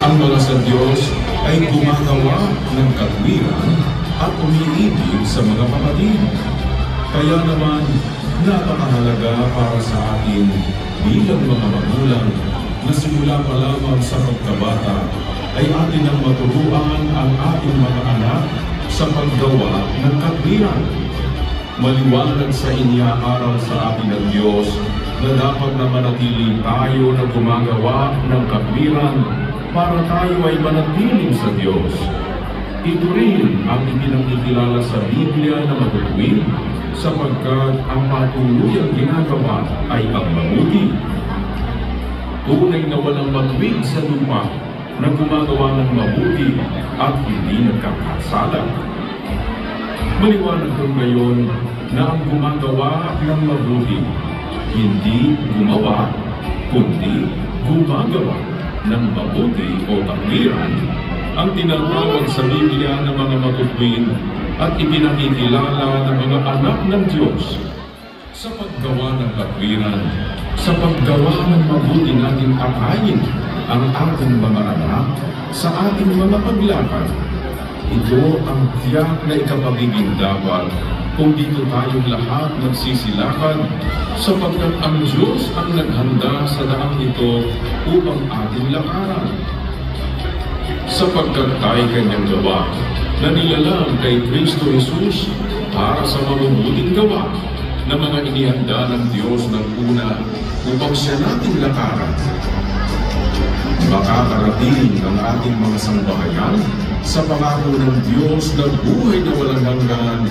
Ang mga sa Diyos ay gumagawa ng katwiran at umiibig sa mga kapatid. Kaya naman, napakahalaga para sa atin bilang mga magulang na simula pa lamang sa pagkabata ay atin ang maturuan ang ating mga anak sa paggawa ng katwiran. Maliwanag sa iniaaraw sa atin ng Diyos na dapat na manatili tayo na gumagawa ng katwiran para tayo ay manatiling sa Diyos. Ito rin ang ipinakikilala sa Biblia na matutuwid sapagkat ang patuluyang ginagawa ay ang mabuti. Tunay na walang matuwid sa lupa na gumagawa ng mabuti at hindi nagkakasala. Maliwanag din ngayon na ang gumagawa ng mabuti, hindi gumawa, kundi gumagawa ng mabuti o katwiran ang tinatawag sa Biblia ng mga matutuwid at ipinakikilala ng mga anak ng Diyos sa paggawa ng katwiran, sa paggawa ng mabuti natin akayin ang ating mga anak sa ating mga paglakad. Ito ang tiyak na ikapagiging dapat kung dito tayong lahat nagsisilakad sapagkat ang Diyos ang naghanda sa daang ito upang ating lakaran. Sapagkat tayo kanyang gawa na nilalang kay Kristo Jesus para sa mabubuting gawa na mga inihanda ng Diyos ng una upang siya nating lakaran. Makakarating ang ating mga sambahayan sa pangako ng Diyos na buhay na walang hanggan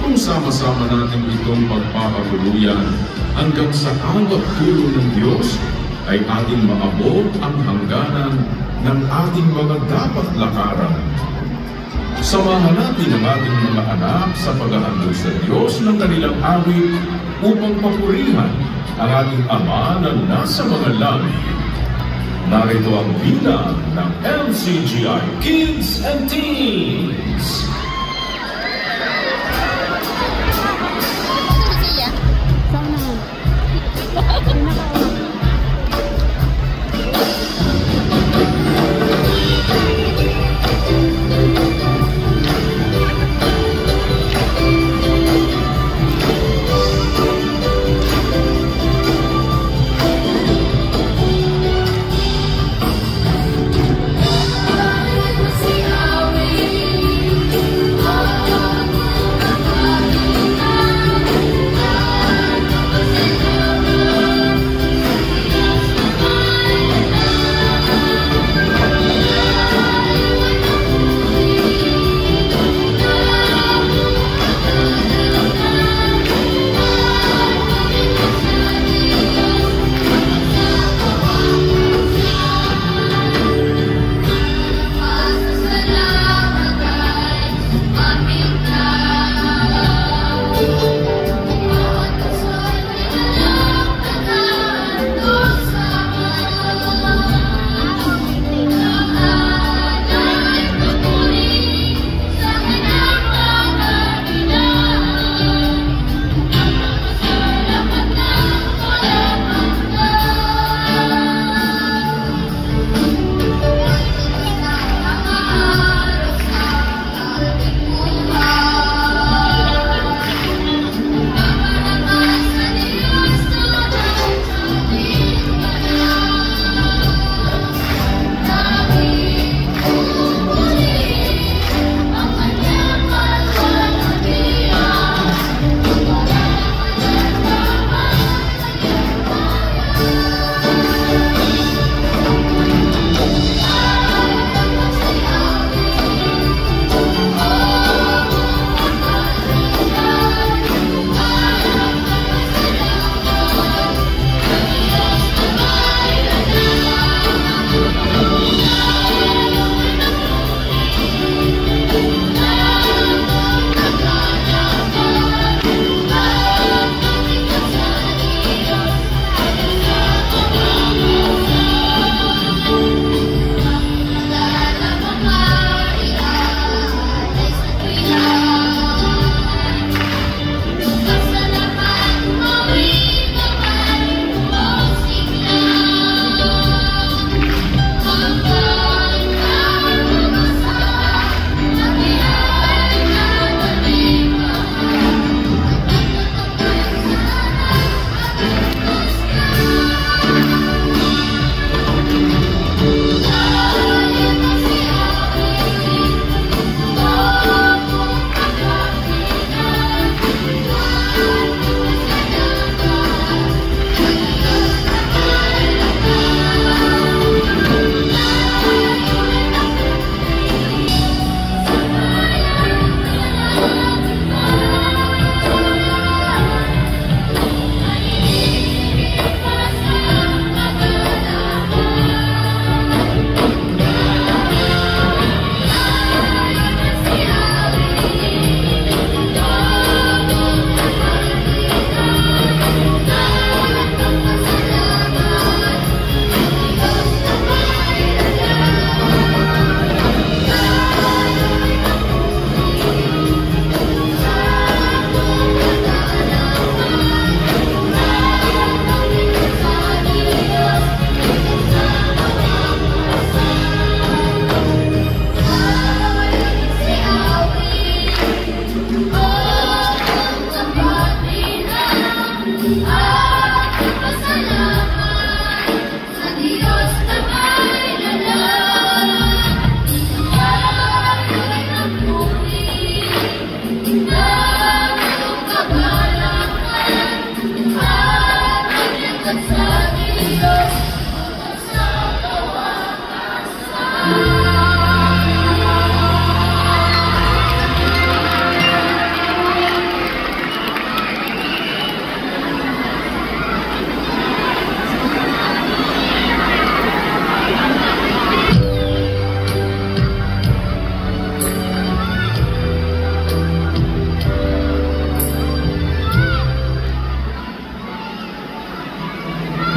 kung sama-sama natin itong pagpapaguluyan hanggang sa awat tulong ng Diyos ay ating maabot ang hangganan ng ating mga dapat lakaran. Samahan natin ang ating mga anak sa paghahandog sa Diyos ng kanilang awit upang papurihan ang ating Ama na nasa mga langit. Narito ang bilang ng LCGI Kids and Teens.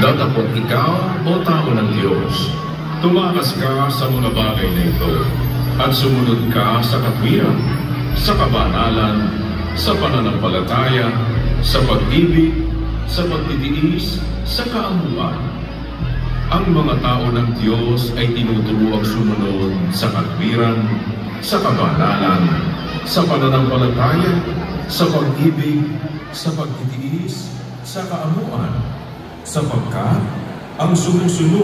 Datapot ikaw, o tao ng Diyos, tumakas ka sa mga bagay na ito at sumunod ka sa katwiran, sa kabanalan, sa pananampalataya, sa pag-ibig, sa pagtitiis, sa kaamuan. Ang mga tao ng Diyos ay tinuturuang sumunod sa katwiran, sa kabanalan, sa pananampalataya, sa pag-ibig, sa pagtitiis, sa kaamuan, sapagkat ang sumusunod